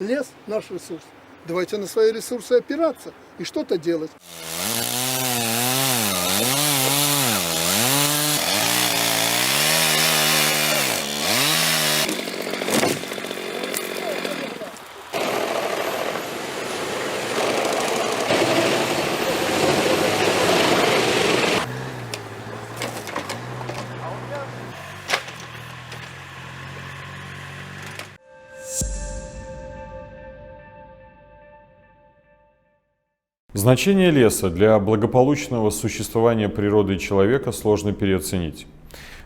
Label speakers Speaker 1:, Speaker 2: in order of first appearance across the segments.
Speaker 1: Лес– наш ресурс. Давайте на свои ресурсы опираться и что-то делать.
Speaker 2: Значение леса для благополучного существования природы и человека сложно переоценить.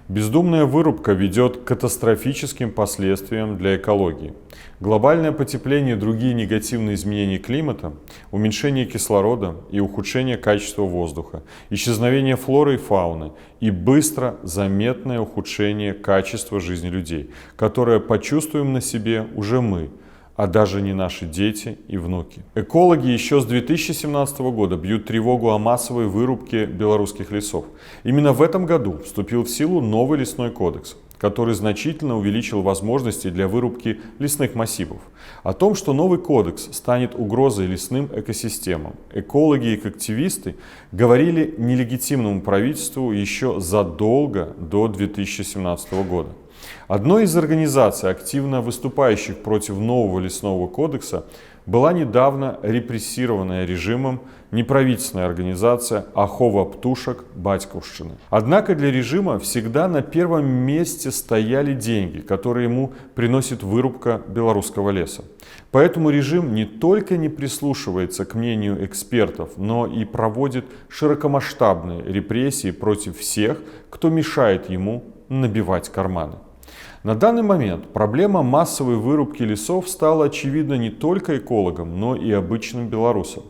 Speaker 2: Бездумная вырубка ведет к катастрофическим последствиям для экологии. Глобальное потепление и другие негативные изменения климата, уменьшение кислорода и ухудшение качества воздуха, исчезновение флоры и фауны и быстро заметное ухудшение качества жизни людей, которое почувствуем на себе уже мы, а даже не наши дети и внуки. Экологи еще с 2017 года бьют тревогу о массовой вырубке белорусских лесов. Именно в этом году вступил в силу новый лесной кодекс, который значительно увеличил возможности для вырубки лесных массивов. О том, что новый кодекс станет угрозой лесным экосистемам, экологи и активисты говорили нелегитимному правительству еще задолго до 2017 года. Одной из организаций, активно выступающих против нового лесного кодекса, была недавно репрессированная режимом неправительственная организация «Ахова Птушек Батьківщини». Однако для режима всегда на первом месте стояли деньги, которые ему приносит вырубка белорусского леса. Поэтому режим не только не прислушивается к мнению экспертов, но и проводит широкомасштабные репрессии против всех, кто мешает ему набивать карманы. На данный момент проблема массовой вырубки лесов стала очевидна не только экологам, но и обычным белорусам.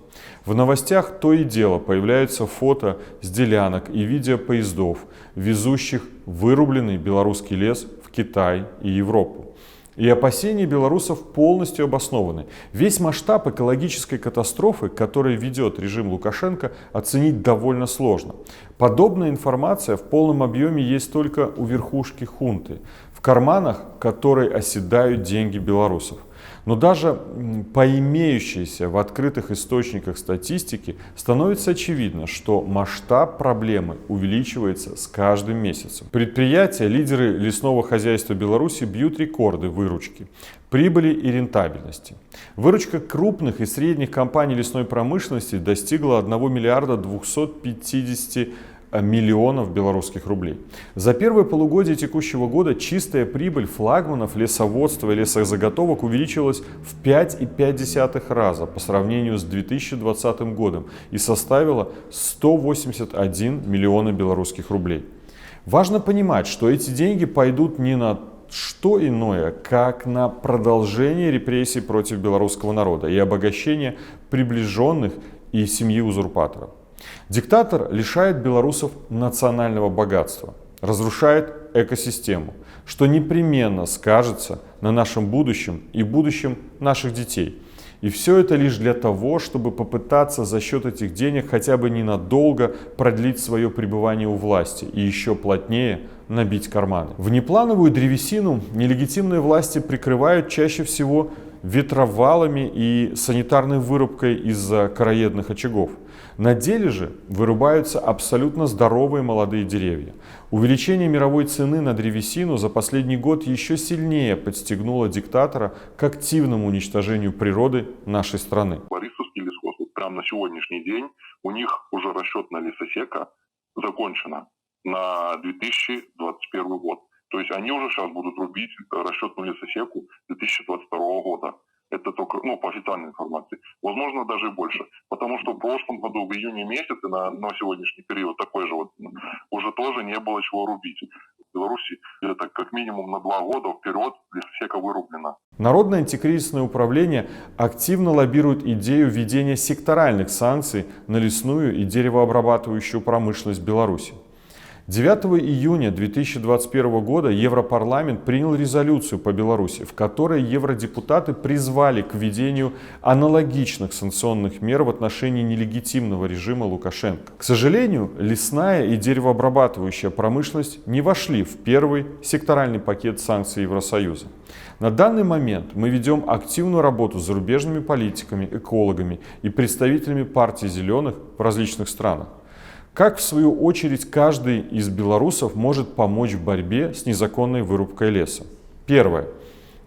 Speaker 2: В новостях то и дело появляются фото с делянок и видео поездов, везущих вырубленный белорусский лес в Китай и Европу. И опасения белорусов полностью обоснованы. Весь масштаб экологической катастрофы, который ведет режим Лукашенко, оценить довольно сложно. Подобная информация в полном объеме есть только у верхушки хунты, в карманах которой оседают деньги белорусов. Но даже по имеющейся в открытых источниках статистике становится очевидно, что масштаб проблемы увеличивается с каждым месяцем. Предприятия, лидеры лесного хозяйства Беларуси бьют рекорды выручки, прибыли и рентабельности. Выручка крупных и средних компаний лесной промышленности достигла 1 миллиарда 250 миллионов белорусских рублей. За первое полугодие текущего года чистая прибыль флагманов лесоводства и лесозаготовок увеличилась в 5,5 раза по сравнению с 2020 годом и составила 181 миллиона белорусских рублей. Важно понимать, что эти деньги пойдут не на что иное, как на продолжение репрессий против белорусского народа и обогащение приближенных и семьи узурпатора. Диктатор лишает белорусов национального богатства, разрушает экосистему, что непременно скажется на нашем будущем и будущем наших детей. И все это лишь для того, чтобы попытаться за счет этих денег хотя бы ненадолго продлить свое пребывание у власти и еще плотнее набить карманы. Внеплановую древесину нелегитимные власти прикрывают чаще всего ветровалами и санитарной вырубкой из-за короедных очагов. На деле же вырубаются абсолютно здоровые молодые деревья. Увеличение мировой цены на древесину за последний год еще сильнее подстегнуло диктатора к активному уничтожению природы нашей страны.
Speaker 3: Борисовский лесхоз, вот прямо на сегодняшний день, у них уже расчетная лесосека закончена на 2021 год. То есть они уже сейчас будут рубить расчетную лесосеку 2022 года. Это только, по официальной информации. Возможно, даже и больше. Потому что в прошлом году, в июне месяце, на сегодняшний период, такой же уже тоже не было чего рубить. В Беларуси это как минимум на 2 года вперед лесосека вырублена.
Speaker 2: Народное антикризисное управление активно лоббирует идею введения секторальных санкций на лесную и деревообрабатывающую промышленность Беларуси. 9 июня 2021 года Европарламент принял резолюцию по Беларуси, в которой евродепутаты призвали к введению аналогичных санкционных мер в отношении нелегитимного режима Лукашенко. К сожалению, лесная и деревообрабатывающая промышленность не вошли в первый секторальный пакет санкций Евросоюза. На данный момент мы ведем активную работу с зарубежными политиками, экологами и представителями партии «Зеленых» в различных странах. Как, в свою очередь, каждый из белорусов может помочь в борьбе с незаконной вырубкой леса? Первое.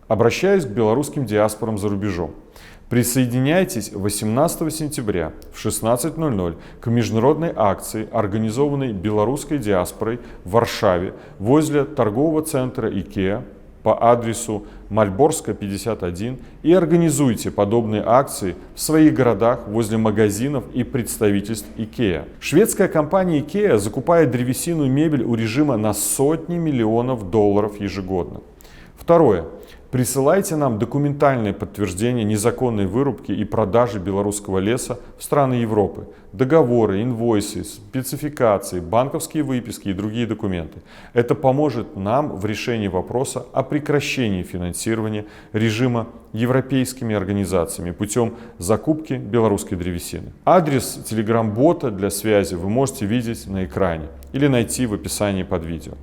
Speaker 2: Обращаюсь к белорусским диаспорам за рубежом. Присоединяйтесь 18 сентября в 16:00 к международной акции, организованной белорусской диаспорой в Варшаве возле торгового центра IKEA по адресу Мальборская, 51, и организуйте подобные акции в своих городах возле магазинов и представительств IKEA. Шведская компания IKEA закупает древесину и мебель у режима на сотни миллионов долларов ежегодно. Второе. Присылайте нам документальное подтверждение незаконной вырубки и продажи белорусского леса в страны Европы. Договоры, инвойсы, спецификации, банковские выписки и другие документы. Это поможет нам в решении вопроса о прекращении финансирования режима европейскими организациями путем закупки белорусской древесины. Адрес телеграм-бота для связи вы можете видеть на экране или найти в описании под видео.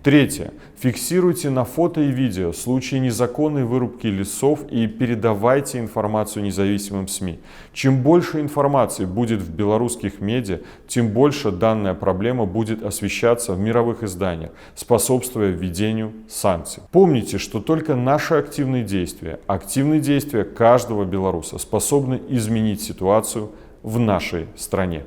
Speaker 2: Третье. Фиксируйте на фото и видео случаи незаконной вырубки лесов и передавайте информацию независимым СМИ. Чем больше информации будет в белорусских медиа, тем больше данная проблема будет освещаться в мировых изданиях, способствуя введению санкций. Помните, что только наши активные действия каждого белоруса способны изменить ситуацию в нашей стране.